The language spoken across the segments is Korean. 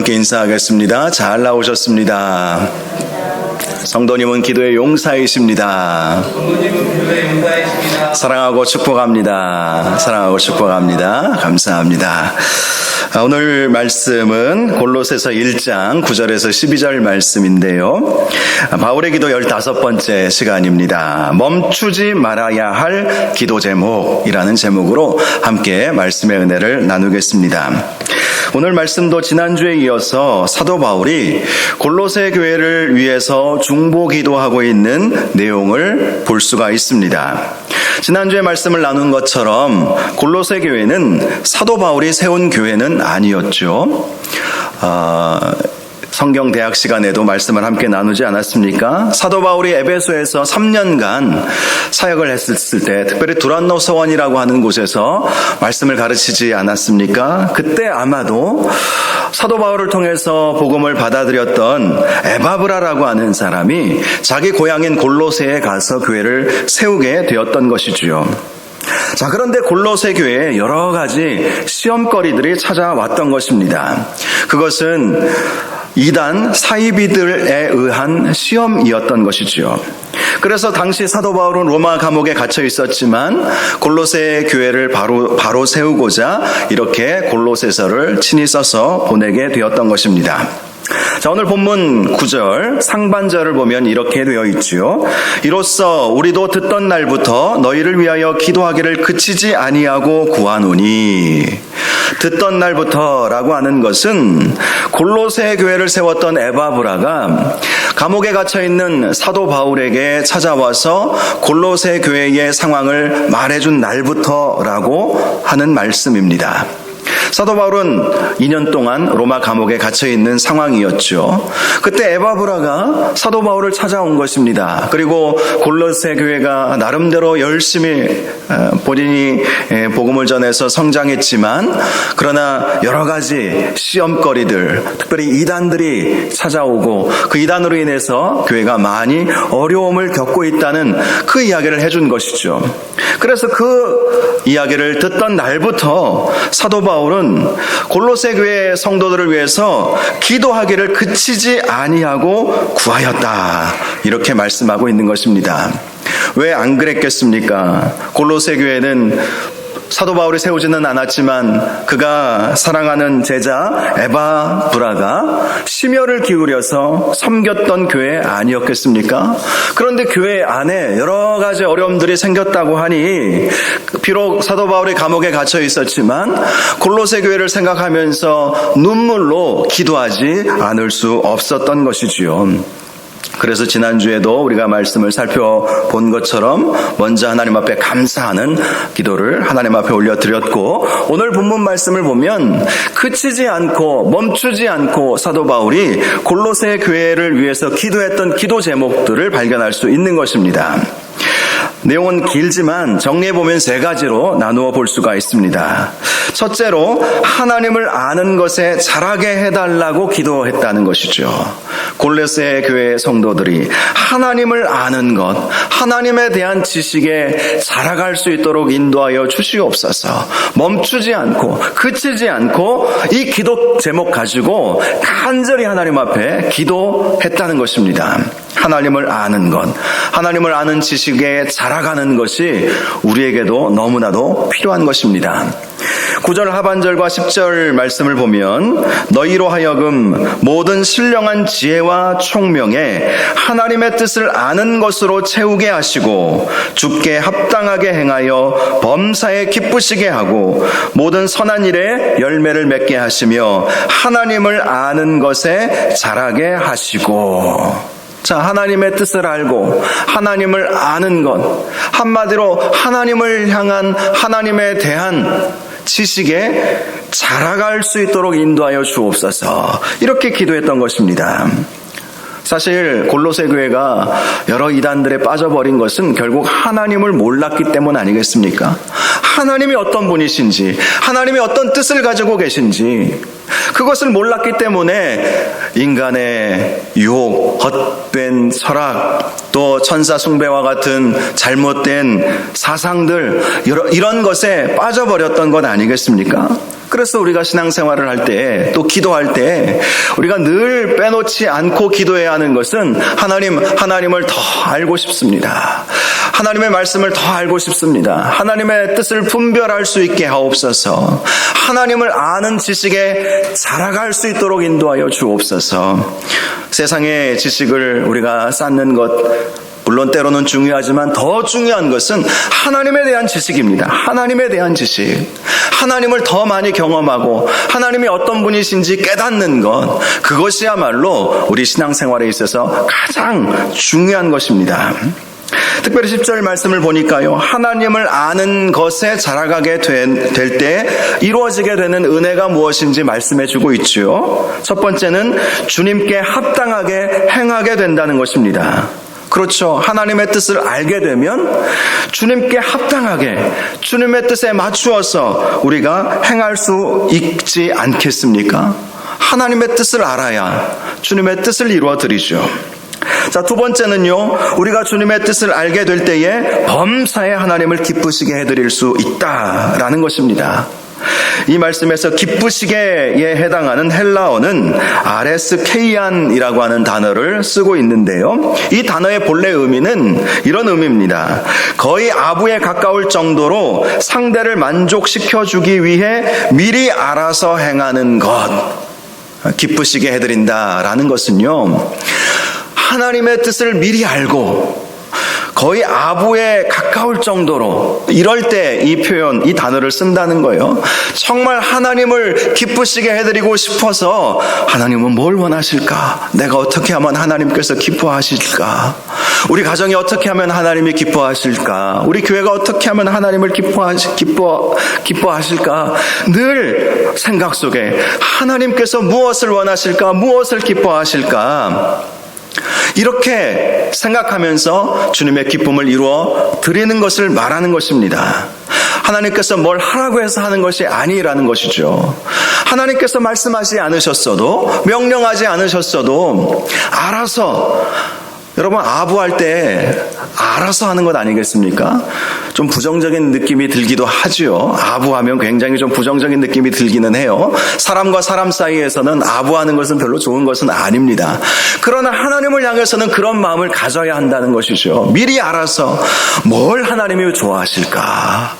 함께 인사하겠습니다. 잘 나오셨습니다. 성도님은 기도의 용사이십니다. 사랑하고 축복합니다. 사랑하고 축복합니다. 감사합니다. 오늘 말씀은 골로새서 1장 9절에서 12절 말씀인데요. 바울의 기도 15번째 시간입니다. 멈추지 말아야 할 기도 제목이라는 제목으로 함께 말씀의 은혜를 나누겠습니다. 오늘 말씀도 지난주에 이어서 사도 바울이 골로새 교회를 위해서 중보 기도하고 있는 내용을 볼 수가 있습니다. 지난주에 말씀을 나눈 것처럼 골로새 교회는 사도 바울이 세운 교회는 아니었죠. 성경 대학 시간에도 말씀을 함께 나누지 않았습니까? 사도 바울이 에베소에서 3년간 사역을 했을 때 특별히 두란노 서원이라고 하는 곳에서 말씀을 가르치지 않았습니까? 그때 아마도 사도 바울을 통해서 복음을 받아들였던 에바브라라고 하는 사람이 자기 고향인 골로새에 가서 교회를 세우게 되었던 것이지요. 자, 그런데 골로새 교회에 여러 가지 시험거리들이 찾아왔던 것입니다. 그것은 이단 사이비들에 의한 시험이었던 것이지요. 그래서 당시 사도 바울은 로마 감옥에 갇혀 있었지만 골로새 교회를 바로 세우고자 이렇게 골로새서를 친히 써서 보내게 되었던 것입니다. 자, 오늘 본문 9절 상반절을 보면 이렇게 되어 있지요. 이로써 우리도 듣던 날부터 너희를 위하여 기도하기를 그치지 아니하고 구하노니. 듣던 날부터라고 하는 것은 골로새 교회를 세웠던 에바브라가 감옥에 갇혀 있는 사도 바울에게 찾아와서 골로새 교회의 상황을 말해준 날부터라고 하는 말씀입니다. 사도 바울은 2년 동안 로마 감옥에 갇혀 있는 상황이었죠. 그때 에바브라가 사도 바울을 찾아온 것입니다. 그리고 골로새 교회가 나름대로 열심히 본인이 복음을 전해서 성장했지만 그러나 여러 가지 시험거리들, 특별히 이단들이 찾아오고 그 이단으로 인해서 교회가 많이 어려움을 겪고 있다는 그 이야기를 해준 것이죠. 그래서 그 이야기를 듣던 날부터 사도 바울은 골로새 교회 성도들을 위해서 기도하기를 그치지 아니하고 구하였다. 이렇게 말씀하고 있는 것입니다. 왜 안 그랬겠습니까? 골로새 교회는 사도 바울이 세우지는 않았지만 그가 사랑하는 제자 에바브라가 심혈을 기울여서 섬겼던 교회 아니었겠습니까? 그런데 교회 안에 여러 가지 어려움들이 생겼다고 하니 비록 사도 바울이 감옥에 갇혀 있었지만 골로새 교회를 생각하면서 눈물로 기도하지 않을 수 없었던 것이지요. 그래서 지난주에도 우리가 말씀을 살펴본 것처럼 먼저 하나님 앞에 감사하는 기도를 하나님 앞에 올려드렸고 오늘 본문 말씀을 보면 그치지 않고 멈추지 않고 사도 바울이 골로새 교회를 위해서 기도했던 기도 제목들을 발견할 수 있는 것입니다. 내용은 길지만 정리해보면 3가지로 나누어 볼 수가 있습니다. 첫째로 하나님을 아는 것에 자라게 해달라고 기도했다는 것이죠. 골로새 교회 성도들이 하나님을 아는 것, 하나님에 대한 지식에 자라갈 수 있도록 인도하여 주시옵소서. 멈추지 않고 그치지 않고 이 기도 제목 가지고 간절히 하나님 앞에 기도했다는 것입니다. 하나님을 아는 것, 하나님을 아는 지식에 자라가는 것이 우리에게도 너무나도 필요한 것입니다. 9절 하반절과 10절 말씀을 보면 너희로 하여금 모든 신령한 지혜와 총명에 하나님의 뜻을 아는 것으로 채우게 하시고 주께 합당하게 행하여 범사에 기쁘시게 하고 모든 선한 일에 열매를 맺게 하시며 하나님을 아는 것에 자라게 하시고. 자, 하나님의 뜻을 알고 하나님을 아는 것, 한마디로 하나님을 향한 하나님에 대한 지식에 자라갈 수 있도록 인도하여 주옵소서. 이렇게 기도했던 것입니다. 사실 골로새 교회가 여러 이단들에 빠져버린 것은 결국 하나님을 몰랐기 때문 아니겠습니까? 하나님이 어떤 분이신지, 하나님이 어떤 뜻을 가지고 계신지 그것을 몰랐기 때문에 인간의 유혹, 헛된 철학, 또 천사 숭배와 같은 잘못된 사상들, 이런 것에 빠져버렸던 것 아니겠습니까? 그래서 우리가 신앙생활을 할 때, 또 기도할 때 우리가 늘 빼놓지 않고 기도해야 하는 것은 하나님을 더 알고 싶습니다. 하나님의 말씀을 더 알고 싶습니다. 하나님의 뜻을 분별할 수 있게 하옵소서. 하나님을 아는 지식에 자라갈 수 있도록 인도하여 주옵소서. 세상의 지식을 우리가 쌓는 것, 물론 때로는 중요하지만 더 중요한 것은 하나님에 대한 지식입니다. 하나님에 대한 지식. 하나님을 더 많이 경험하고 하나님이 어떤 분이신지 깨닫는 것, 그것이야말로 우리 신앙생활에 있어서 가장 중요한 것입니다. 특별히 10절 말씀을 보니까요, 하나님을 아는 것에 자라가게 될 때 이루어지게 되는 은혜가 무엇인지 말씀해 주고 있죠. 첫 번째는 주님께 합당하게 행하게 된다는 것입니다. 그렇죠. 하나님의 뜻을 알게 되면 주님께 합당하게, 주님의 뜻에 맞추어서 우리가 행할 수 있지 않겠습니까? 하나님의 뜻을 알아야 주님의 뜻을 이루어 드리죠. 자, 두 번째는요, 우리가 주님의 뜻을 알게 될 때에 범사에 하나님을 기쁘시게 해드릴 수 있다라는 것입니다. 이 말씀에서 기쁘시게에 해당하는 헬라어는 아레스케이안이라고 하는 단어를 쓰고 있는데요, 이 단어의 본래 의미는 이런 의미입니다. 거의 아부에 가까울 정도로 상대를 만족시켜주기 위해 미리 알아서 행하는 것, 기쁘시게 해드린다라는 것은요, 하나님의 뜻을 미리 알고 거의 아부에 가까울 정도로, 이럴 때 이 표현, 이 단어를 쓴다는 거예요. 정말 하나님을 기쁘시게 해드리고 싶어서, 하나님은 뭘 원하실까? 내가 어떻게 하면 하나님께서 기뻐하실까? 우리 가정이 어떻게 하면 하나님이 기뻐하실까? 우리 교회가 어떻게 하면 하나님을 기뻐하실까? 늘 생각 속에 하나님께서 무엇을 원하실까? 무엇을 기뻐하실까? 이렇게 생각하면서 주님의 기쁨을 이루어 드리는 것을 말하는 것입니다. 하나님께서 뭘 하라고 해서 하는 것이 아니라는 것이죠. 하나님께서 말씀하지 않으셨어도, 명령하지 않으셨어도 알아서, 여러분 아부할 때 알아서 하는 것 아니겠습니까? 좀 부정적인 느낌이 들기도 하지요. 아부하면 굉장히 좀 부정적인 느낌이 들기는 해요. 사람과 사람 사이에서는 아부하는 것은 별로 좋은 것은 아닙니다. 그러나 하나님을 향해서는 그런 마음을 가져야 한다는 것이죠. 미리 알아서 뭘 하나님이 좋아하실까?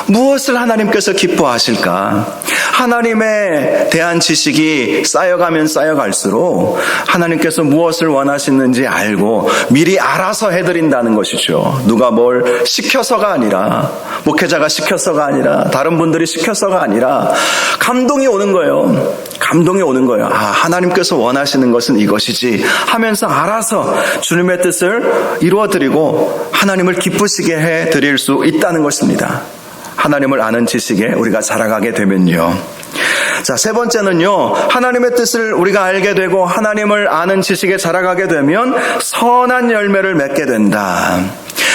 무엇을 하나님께서 기뻐하실까? 하나님에 대한 지식이 쌓여가면 쌓여갈수록 하나님께서 무엇을 원하시는지 알고 미리 알아서 해드린다는 것이죠. 누가 뭘 시켜서가 아니라, 목회자가 시켜서가 아니라, 다른 분들이 시켜서가 아니라 감동이 오는 거예요. 감동이 오는 거예요. 아, 하나님께서 원하시는 것은 이것이지 하면서 알아서 주님의 뜻을 이루어드리고 하나님을 기쁘시게 해드릴 수 있다는 것입니다. 하나님을 아는 지식에 우리가 자라가게 되면요. 자, 세 번째는요, 하나님의 뜻을 우리가 알게 되고 하나님을 아는 지식에 자라가게 되면 선한 열매를 맺게 된다.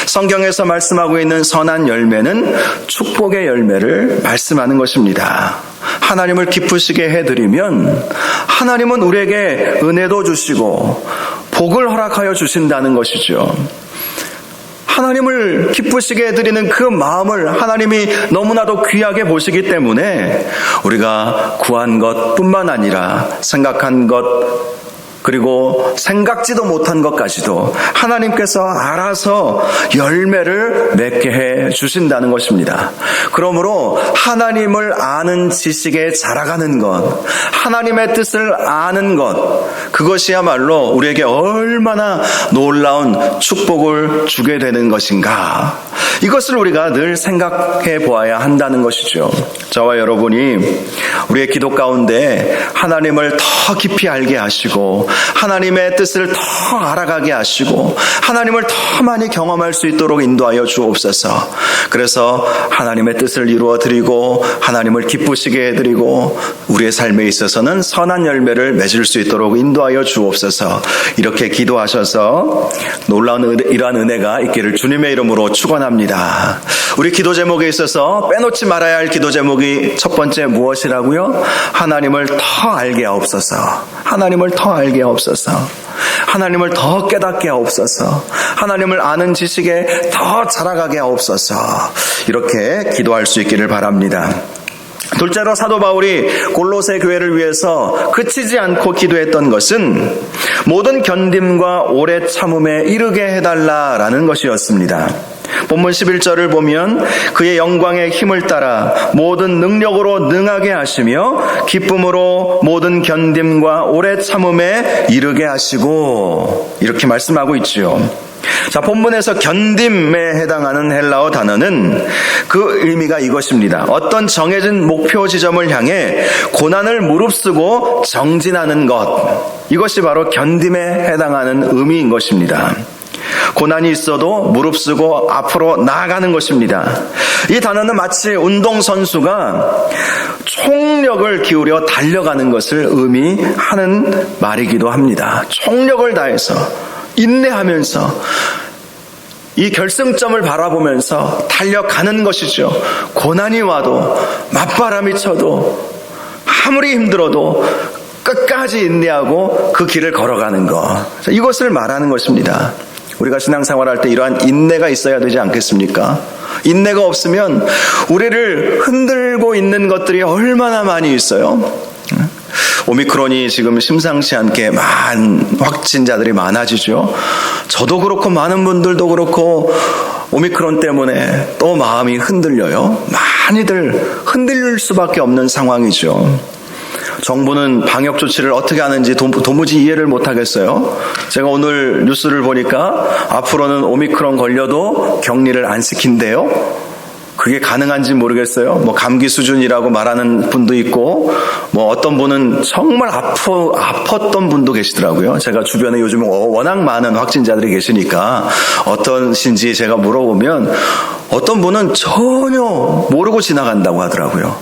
성경에서 말씀하고 있는 선한 열매는 축복의 열매를 말씀하는 것입니다. 하나님을 기쁘시게 해드리면 하나님은 우리에게 은혜도 주시고 복을 허락하여 주신다는 것이죠. 하나님을 기쁘시게 해드리는 그 마음을 하나님이 너무나도 귀하게 보시기 때문에 우리가 구한 것뿐만 아니라 생각한 것, 그리고 생각지도 못한 것까지도 하나님께서 알아서 열매를 맺게 해 주신다는 것입니다. 그러므로 하나님을 아는 지식에 자라가는 것, 하나님의 뜻을 아는 것, 그것이야말로 우리에게 얼마나 놀라운 축복을 주게 되는 것인가, 이것을 우리가 늘 생각해 보아야 한다는 것이죠. 저와 여러분이 우리의 기도 가운데 하나님을 더 깊이 알게 하시고 하나님의 뜻을 더 알아가게 하시고 하나님을 더 많이 경험할 수 있도록 인도하여 주옵소서. 그래서 하나님의 뜻을 이루어 드리고 하나님을 기쁘시게 해드리고 우리의 삶에 있어서는 선한 열매를 맺을 수 있도록 인도하여 인도하여 주옵소서. 이렇게 기도하셔서 놀라운 이러한 은혜가 있기를 주님의 이름으로 축원합니다. 우리 기도 제목에 있어서 빼놓지 말아야 할 기도 제목이 첫 번째 무엇이라고요? 하나님을 더 알게 하옵소서. 하나님을 더 알게 하옵소서. 하나님을 더 깨닫게 하옵소서. 하나님을 아는 지식에 더 자라가게 하옵소서. 이렇게 기도할 수 있기를 바랍니다. 둘째로 사도 바울이 골로새 교회를 위해서 그치지 않고 기도했던 것은 모든 견딤과 오래 참음에 이르게 해달라라는 것이었습니다. 본문 11절을 보면 그의 영광의 힘을 따라 모든 능력으로 능하게 하시며 기쁨으로 모든 견딤과 오래 참음에 이르게 하시고 이렇게 말씀하고 있지요. 자, 본문에서 견딤에 해당하는 헬라어 단어는 그 의미가 이것입니다. 어떤 정해진 목표 지점을 향해 고난을 무릅쓰고 정진하는 것. 이것이 바로 견딤에 해당하는 의미인 것입니다. 고난이 있어도 무릅쓰고 앞으로 나아가는 것입니다. 이 단어는 마치 운동선수가 총력을 기울여 달려가는 것을 의미하는 말이기도 합니다. 총력을 다해서 인내하면서 이 결승점을 바라보면서 달려가는 것이죠. 고난이 와도 맞바람이 쳐도 아무리 힘들어도 끝까지 인내하고 그 길을 걸어가는 것. 이것을 말하는 것입니다. 우리가 신앙생활할 때 이러한 인내가 있어야 되지 않겠습니까? 인내가 없으면 우리를 흔들고 있는 것들이 얼마나 많이 있어요. 오미크론이 지금 심상치 않게 많은 확진자들이 많아지죠. 저도 그렇고 많은 분들도 그렇고 오미크론 때문에 또 마음이 흔들려요. 많이들 흔들릴 수밖에 없는 상황이죠. 정부는 방역 조치를 어떻게 하는지 도무지 이해를 못하겠어요. 제가 오늘 뉴스를 보니까 앞으로는 오미크론 걸려도 격리를 안 시킨대요. 그게 가능한지 모르겠어요. 뭐 감기 수준이라고 말하는 분도 있고, 뭐 어떤 분은 정말 아팠던 분도 계시더라고요. 제가 주변에 요즘 워낙 많은 확진자들이 계시니까 어떠신지 제가 물어보면 어떤 분은 전혀 모르고 지나간다고 하더라고요.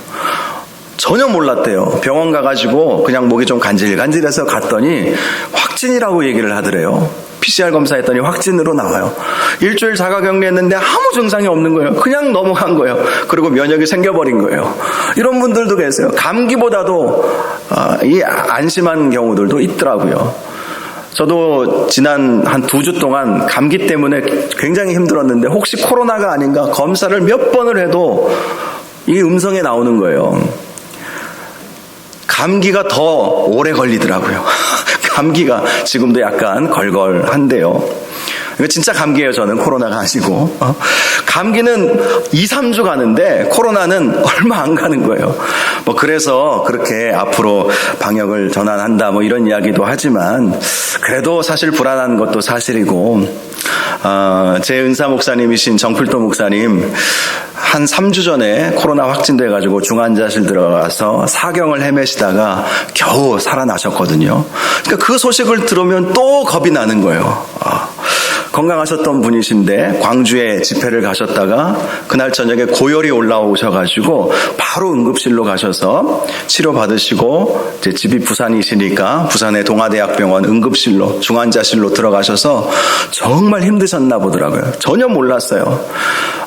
전혀 몰랐대요. 병원 가가지고 그냥 목이 좀 간질간질해서 갔더니 확진이라고 얘기를 하더래요. PCR 검사했더니 확진으로 나와요. 일주일 자가격리했는데 아무 증상이 없는 거예요. 그냥 넘어간 거예요. 그리고 면역이 생겨버린 거예요. 이런 분들도 계세요. 감기보다도 이 안심한 경우들도 있더라고요. 저도 지난 한 2주 동안 감기 때문에 굉장히 힘들었는데 혹시 코로나가 아닌가 검사를 몇 번을 해도 이게 음성에 나오는 거예요. 감기가 더 오래 걸리더라고요. 감기가 지금도 약간 걸걸한데요. 이거 진짜 감기예요. 저는 코로나가 아니고. 감기는 2-3주 가는데 코로나는 얼마 안 가는 거예요. 뭐 그래서 그렇게 앞으로 방역을 전환한다 뭐 이런 이야기도 하지만 그래도 사실 불안한 것도 사실이고 제 은사 목사님이신 정필도 목사님 한 3주 전에 코로나 확진돼가지고 중환자실 들어가서 사경을 헤매시다가 겨우 살아나셨거든요. 그러니까 그 소식을 들으면 또 겁이 나는 거예요. 건강하셨던 분이신데 광주에 집회를 가셨다가 그날 저녁에 고열이 올라오셔가지고 바로 응급실로 가셔서 치료받으시고 이제 집이 부산이시니까 부산의 동아대학병원 응급실로 중환자실로 들어가셔서 정말 힘드셨나 보더라고요. 전혀 몰랐어요.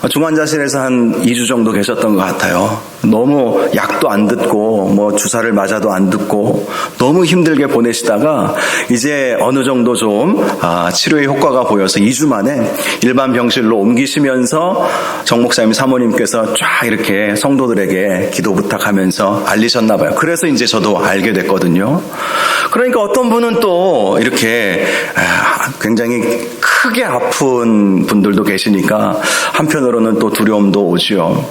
중환자실에서 한 2주 정도 계셨던 것 같아요. 너무 약도 안 듣고 뭐 주사를 맞아도 안 듣고 너무 힘들게 보내시다가 이제 어느 정도 좀 치료의 효과가 보여서 2주 만에 일반 병실로 옮기시면서 정 목사님 사모님께서 쫙 이렇게 성도들에게 기도 부탁하면서 알리셨나 봐요. 그래서 이제 저도 알게 됐거든요. 그러니까 어떤 분은 또 이렇게 굉장히 크게 아픈 분들도 계시니까 한편으로는 또 두려움도 오지요.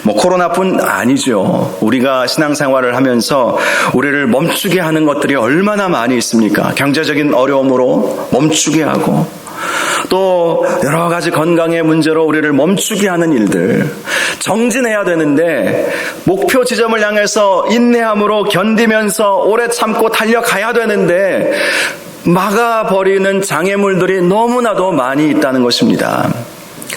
뭐 코로나뿐 아니죠. 우리가 신앙생활을 하면서 우리를 멈추게 하는 것들이 얼마나 많이 있습니까? 경제적인 어려움으로 멈추게 하고 또 여러 가지 건강의 문제로 우리를 멈추게 하는 일들. 정진해야 되는데 목표 지점을 향해서 인내함으로 견디면서 오래 참고 달려가야 되는데 막아버리는 장애물들이 너무나도 많이 있다는 것입니다.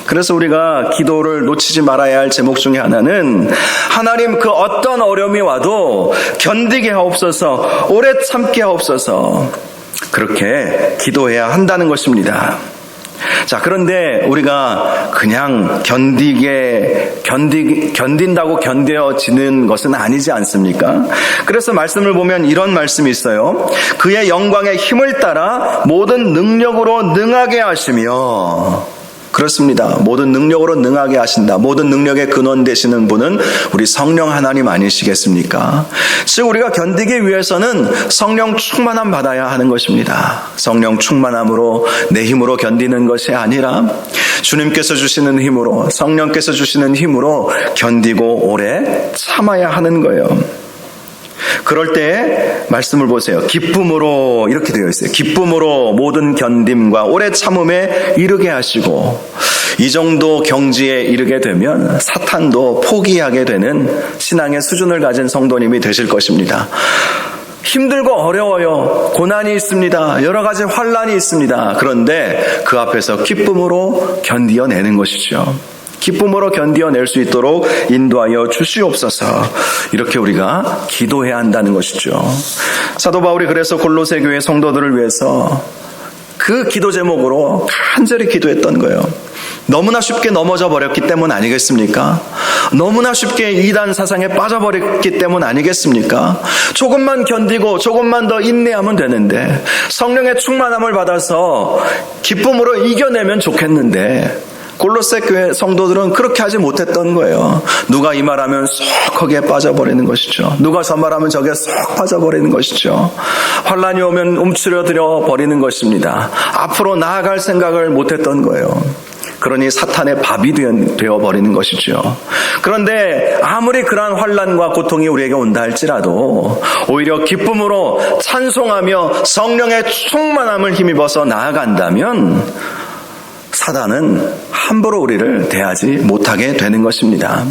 그래서 우리가 기도를 놓치지 말아야 할 제목 중에 하나는 하나님 그 어떤 어려움이 와도 견디게 하옵소서, 오래 참게 하옵소서, 그렇게 기도해야 한다는 것입니다. 자, 그런데 우리가 그냥 견딘다고 견뎌지는 것은 아니지 않습니까? 그래서 말씀을 보면 이런 말씀이 있어요. 그의 영광의 힘을 따라 모든 능력으로 능하게 하시며, 그렇습니다. 모든 능력으로 능하게 하신다. 모든 능력의 근원 되시는 분은 우리 성령 하나님 아니시겠습니까? 즉 우리가 견디기 위해서는 성령 충만함 받아야 하는 것입니다. 성령 충만함으로 내 힘으로 견디는 것이 아니라 주님께서 주시는 힘으로, 성령께서 주시는 힘으로 견디고 오래 참아야 하는 거예요. 그럴 때 말씀을 보세요. 기쁨으로, 이렇게 되어 있어요. 기쁨으로 모든 견딤과 오래 참음에 이르게 하시고, 이 정도 경지에 이르게 되면 사탄도 포기하게 되는 신앙의 수준을 가진 성도님이 되실 것입니다. 힘들고 어려워요. 고난이 있습니다. 여러 가지 환난이 있습니다. 그런데 그 앞에서 기쁨으로 견디어내는 것이죠. 기쁨으로 견디어낼 수 있도록 인도하여 주시옵소서. 이렇게 우리가 기도해야 한다는 것이죠. 사도 바울이 그래서 골로새 교회 성도들을 위해서 그 기도 제목으로 간절히 기도했던 거예요. 너무나 쉽게 넘어져 버렸기 때문 아니겠습니까? 너무나 쉽게 이단 사상에 빠져버렸기 때문 아니겠습니까? 조금만 견디고 조금만 더 인내하면 되는데, 성령의 충만함을 받아서 기쁨으로 이겨내면 좋겠는데, 골로새 교회 성도들은 그렇게 하지 못했던 거예요. 누가 이 말하면 쏙 거기에 빠져버리는 것이죠. 누가 저 말하면 저기에 쏙 빠져버리는 것이죠. 환란이 오면 움츠러들어 버리는 것입니다. 앞으로 나아갈 생각을 못했던 거예요. 그러니 사탄의 밥이 되어버리는 것이죠. 그런데 아무리 그러한 환난과 고통이 우리에게 온다 할지라도 오히려 기쁨으로 찬송하며 성령의 충만함을 힘입어서 나아간다면 사단은 함부로 우리를 대하지 못하게 되는 것입니다.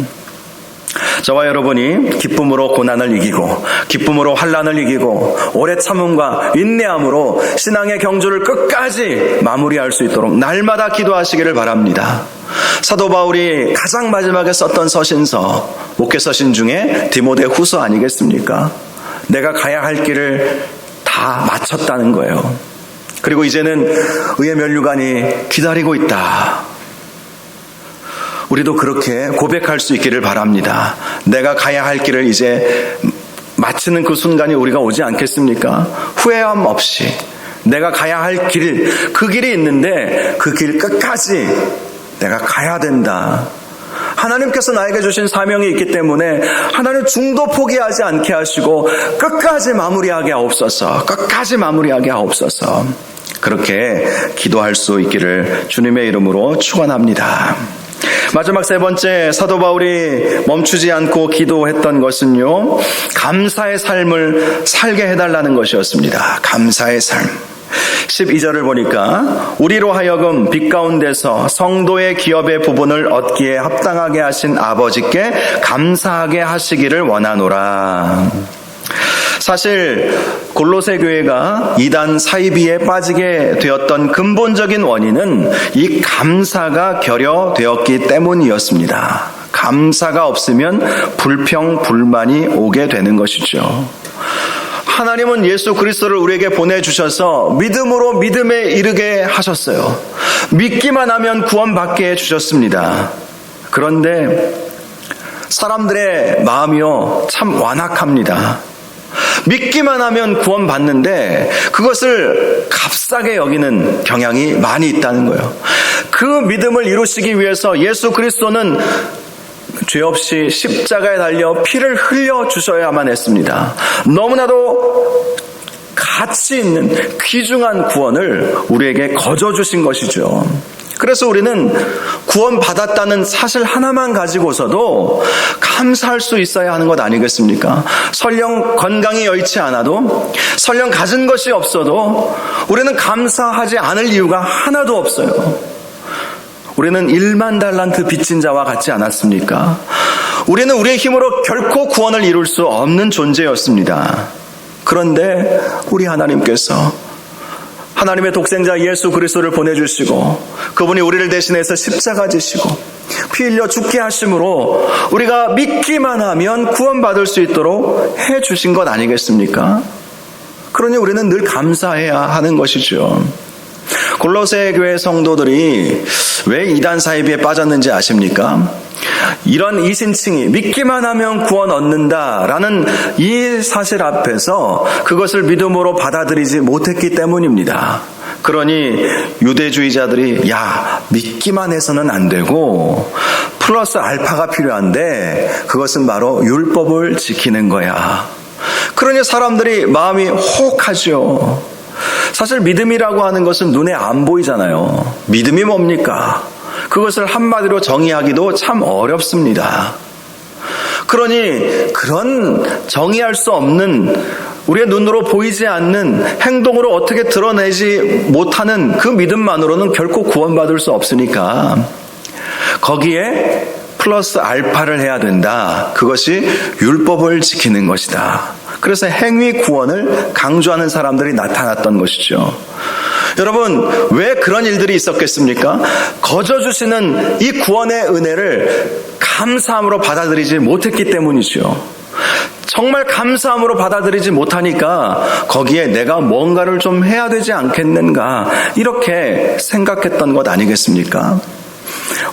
저와 여러분이 기쁨으로 고난을 이기고, 기쁨으로 환난을 이기고, 오래 참음과 인내함으로 신앙의 경주를 끝까지 마무리할 수 있도록 날마다 기도하시기를 바랍니다. 사도 바울이 가장 마지막에 썼던 서신서, 목회서신 중에 디모데후서 아니겠습니까? 내가 가야 할 길을 다 마쳤다는 거예요. 그리고 이제는 의의 면류관이 기다리고 있다. 우리도 그렇게 고백할 수 있기를 바랍니다. 내가 가야 할 길을 이제 마치는 그 순간이 우리가 오지 않겠습니까? 후회함 없이 내가 가야 할 길, 그 길이 있는데 그 길 끝까지 내가 가야 된다. 하나님께서 나에게 주신 사명이 있기 때문에 하나님 중도 포기하지 않게 하시고 끝까지 마무리하게 하옵소서. 끝까지 마무리하게 하옵소서. 그렇게 기도할 수 있기를 주님의 이름으로 축원합니다. 마지막 세 번째, 사도 바울이 멈추지 않고 기도했던 것은요, 감사의 삶을 살게 해달라는 것이었습니다. 감사의 삶. 12절을 보니까 우리로 하여금 빛 가운데서 성도의 기업의 부분을 얻기에 합당하게 하신 아버지께 감사하게 하시기를 원하노라. 사실 골로새 교회가 이단 사이비에 빠지게 되었던 근본적인 원인은 이 감사가 결여되었기 때문이었습니다. 감사가 없으면 불평, 불만이 오게 되는 것이죠. 하나님은 예수 그리스도를 우리에게 보내주셔서 믿음으로 믿음에 이르게 하셨어요. 믿기만 하면 구원받게 해주셨습니다. 그런데 사람들의 마음이요, 참 완악합니다. 믿기만 하면 구원받는데 그것을 값싸게 여기는 경향이 많이 있다는 거예요. 그 믿음을 이루시기 위해서 예수 그리스도는 죄 없이 십자가에 달려 피를 흘려 주셔야만 했습니다. 너무나도 가치 있는 귀중한 구원을 우리에게 거저 주신 것이죠. 그래서 우리는 구원받았다는 사실 하나만 가지고서도 감사할 수 있어야 하는 것 아니겠습니까? 설령 건강이 여의치 않아도, 설령 가진 것이 없어도 우리는 감사하지 않을 이유가 하나도 없어요. 우리는 1만 달란트 빚진 자와 같지 않았습니까? 우리는 우리의 힘으로 결코 구원을 이룰 수 없는 존재였습니다. 그런데 우리 하나님께서 하나님의 독생자 예수 그리스도를 보내주시고 그분이 우리를 대신해서 십자가 지시고 피 흘려 죽게 하심으로 우리가 믿기만 하면 구원받을 수 있도록 해주신 것 아니겠습니까? 그러니 우리는 늘 감사해야 하는 것이죠. 골로새 교회 성도들이 왜 이단 사이비에 빠졌는지 아십니까? 이런 이신칭이 믿기만 하면 구원 얻는다라는 이 사실 앞에서 그것을 믿음으로 받아들이지 못했기 때문입니다. 그러니 유대주의자들이 믿기만 해서는 안 되고 플러스 알파가 필요한데 그것은 바로 율법을 지키는 거야. 그러니 사람들이 마음이 혹하죠. 사실 믿음이라고 하는 것은 눈에 안 보이잖아요. 믿음이 뭡니까? 그것을 한마디로 정의하기도 참 어렵습니다. 그러니 그런 정의할 수 없는 우리의 눈으로 보이지 않는 행동으로 어떻게 드러내지 못하는 그 믿음만으로는 결코 구원받을 수 없으니까 거기에 플러스 알파를 해야 된다. 그것이 율법을 지키는 것이다. 그래서 행위 구원을 강조하는 사람들이 나타났던 것이죠. 여러분, 왜 그런 일들이 있었겠습니까? 거저 주시는 이 구원의 은혜를 감사함으로 받아들이지 못했기 때문이죠. 정말 감사함으로 받아들이지 못하니까 거기에 내가 뭔가를 좀 해야 되지 않겠는가 이렇게 생각했던 것 아니겠습니까?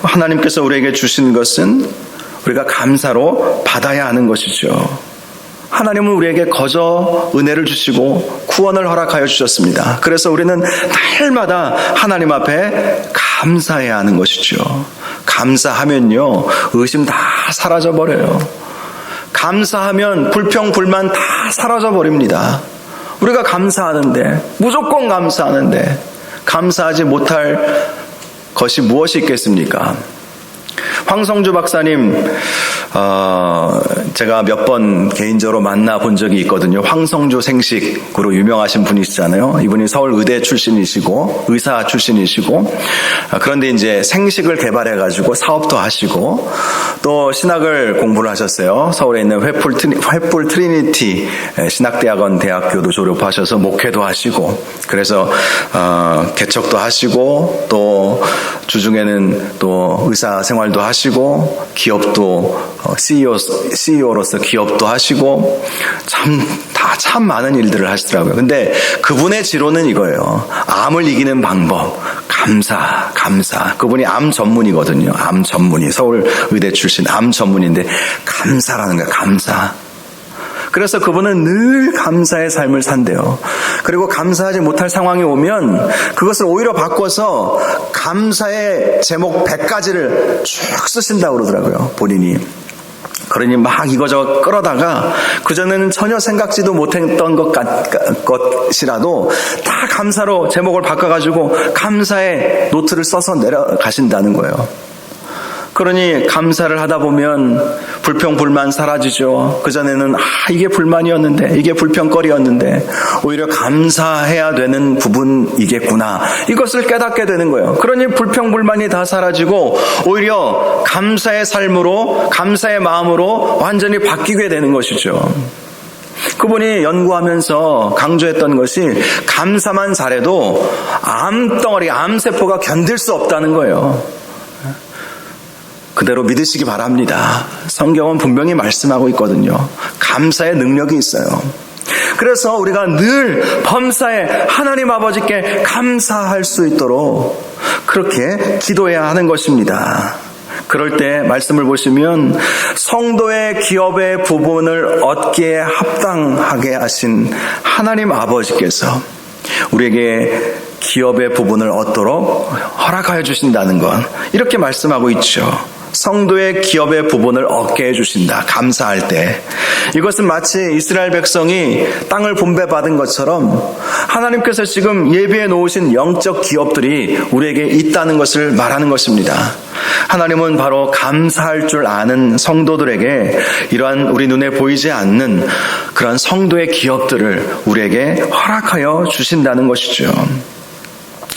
하나님께서 우리에게 주신 것은 우리가 감사로 받아야 하는 것이죠. 하나님은 우리에게 거저 은혜를 주시고 구원을 허락하여 주셨습니다. 그래서 우리는 날마다 하나님 앞에 감사해야 하는 것이죠. 감사하면요, 의심 다 사라져버려요. 감사하면 불평, 불만 다 사라져버립니다. 우리가 감사하는데, 무조건 감사하는데, 감사하지 못할 것이 무엇이 있겠습니까? 황성주 박사님, 제가 몇 번 개인적으로 만나본 적이 있거든요. 황성주 생식으로 유명하신 분이시잖아요. 이분이 서울 의대 출신이시고 의사 출신이시고 그런데 이제 생식을 개발해가지고 사업도 하시고 또 신학을 공부를 하셨어요. 서울에 있는 횃불 트리니티 신학대학원 대학교도 졸업하셔서 목회도 하시고 그래서 개척도 하시고 또 주중에는 또 의사 생활도 하시고 기업도 CEO로서 기업도 하시고 참 많은 일들을 하시더라고요. 근데 그분의 지론은 이거예요. 암을 이기는 방법. 감사. 그분이 암 전문이거든요. 암 전문이. 서울 의대 출신 암 전문인데 감사라는 거예요. 감사. 그래서 그분은 늘 감사의 삶을 산대요. 그리고 감사하지 못할 상황이 오면 그것을 오히려 바꿔서 감사의 제목 100가지를 쭉 쓰신다고 그러더라고요. 본인이. 그러니 막 이거저거 끌어다가 그전에는 전혀 생각지도 못했던 것이라도 다 감사로 제목을 바꿔가지고 감사의 노트를 써서 내려가신다는 거예요. 그러니 감사를 하다 보면 불평, 불만 사라지죠. 그전에는 이게 불만이었는데 이게 불평거리였는데 오히려 감사해야 되는 부분이겠구나. 이것을 깨닫게 되는 거예요. 그러니 불평, 불만이 다 사라지고 오히려 감사의 삶으로 감사의 마음으로 완전히 바뀌게 되는 것이죠. 그분이 연구하면서 강조했던 것이 감사만 잘해도 암덩어리, 암세포가 견딜 수 없다는 거예요. 그대로 믿으시기 바랍니다. 성경은 분명히 말씀하고 있거든요. 감사의 능력이 있어요. 그래서 우리가 늘 범사에 하나님 아버지께 감사할 수 있도록 그렇게 기도해야 하는 것입니다. 그럴 때 말씀을 보시면 성도의 기업의 부분을 얻기에 합당하게 하신 하나님 아버지께서 우리에게 기업의 부분을 얻도록 허락하여 주신다는 것, 이렇게 말씀하고 있죠. 성도의 기업의 부분을 얻게 해주신다. 감사할 때. 이것은 마치 이스라엘 백성이 땅을 분배받은 것처럼 하나님께서 지금 예비해 놓으신 영적 기업들이 우리에게 있다는 것을 말하는 것입니다. 하나님은 바로 감사할 줄 아는 성도들에게 이러한 우리 눈에 보이지 않는 그런 성도의 기업들을 우리에게 허락하여 주신다는 것이죠.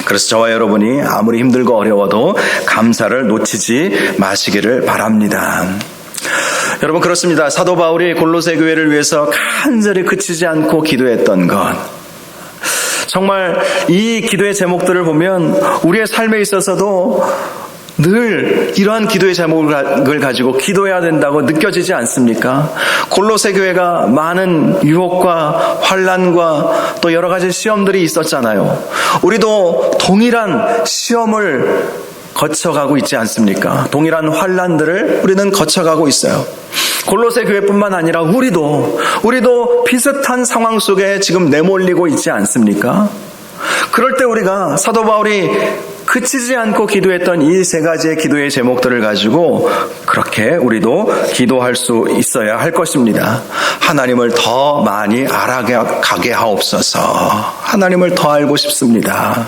그래서 저와 여러분이 아무리 힘들고 어려워도 감사를 놓치지 마시기를 바랍니다. 여러분, 그렇습니다. 사도 바울이 골로새 교회를 위해서 간절히 그치지 않고 기도했던 것, 정말 이 기도의 제목들을 보면 우리의 삶에 있어서도 늘 이러한 기도의 제목을 가지고 기도해야 된다고 느껴지지 않습니까? 골로새 교회가 많은 유혹과 환난과 또 여러 가지 시험들이 있었잖아요. 우리도 동일한 시험을 거쳐가고 있지 않습니까? 동일한 환난들을 우리는 거쳐가고 있어요. 골로새 교회뿐만 아니라 우리도 비슷한 상황 속에 지금 내몰리고 있지 않습니까? 그럴 때 우리가 사도 바울이 그치지 않고 기도했던 이 세 가지의 기도의 제목들을 가지고 그렇게 우리도 기도할 수 있어야 할 것입니다. 하나님을 더 많이 알아가게 하옵소서. 하나님을 더 알고 싶습니다.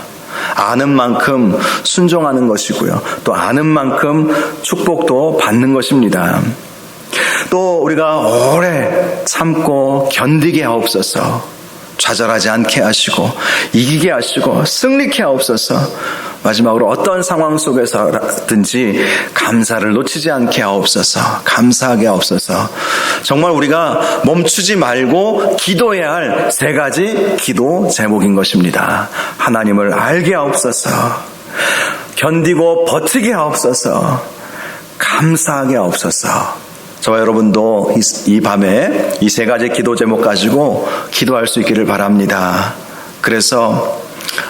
아는 만큼 순종하는 것이고요. 또 아는 만큼 축복도 받는 것입니다. 또 우리가 오래 참고 견디게 하옵소서. 좌절하지 않게 하시고 이기게 하시고 승리케 하옵소서. 마지막으로 어떤 상황 속에서든지 감사를 놓치지 않게 하옵소서. 감사하게 하옵소서. 정말 우리가 멈추지 말고 기도해야 할 세 가지 기도 제목인 것입니다. 하나님을 알게 하옵소서. 견디고 버티게 하옵소서. 감사하게 하옵소서. 저와 여러분도 이 밤에 이 세 가지 기도 제목 가지고 기도할 수 있기를 바랍니다. 그래서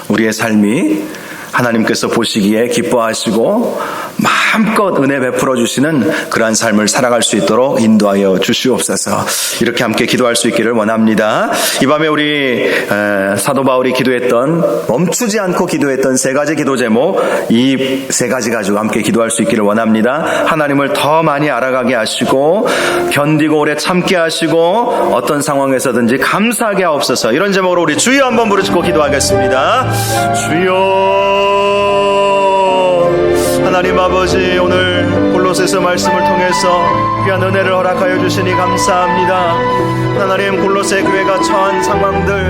우리의 삶이 하나님께서 보시기에 기뻐하시고 마음껏 은혜 베풀어 주시는 그러한 삶을 살아갈 수 있도록 인도하여 주시옵소서. 이렇게 함께 기도할 수 있기를 원합니다. 이 밤에 우리 사도 바울이 기도했던, 멈추지 않고 기도했던 세 가지 기도 제목, 이 세 가지 가지고 함께 기도할 수 있기를 원합니다. 하나님을 더 많이 알아가게 하시고 견디고 오래 참게 하시고 어떤 상황에서든지 감사하게 하옵소서. 이런 제목으로 우리 주여 한번 부르짖고 기도하겠습니다. 주여. 하나님 아버지, 오늘 골로새서 말씀을 통해서 귀한 은혜를 허락하여 주시니 감사합니다. 하나님, 골로새 교회가 처한 상황들,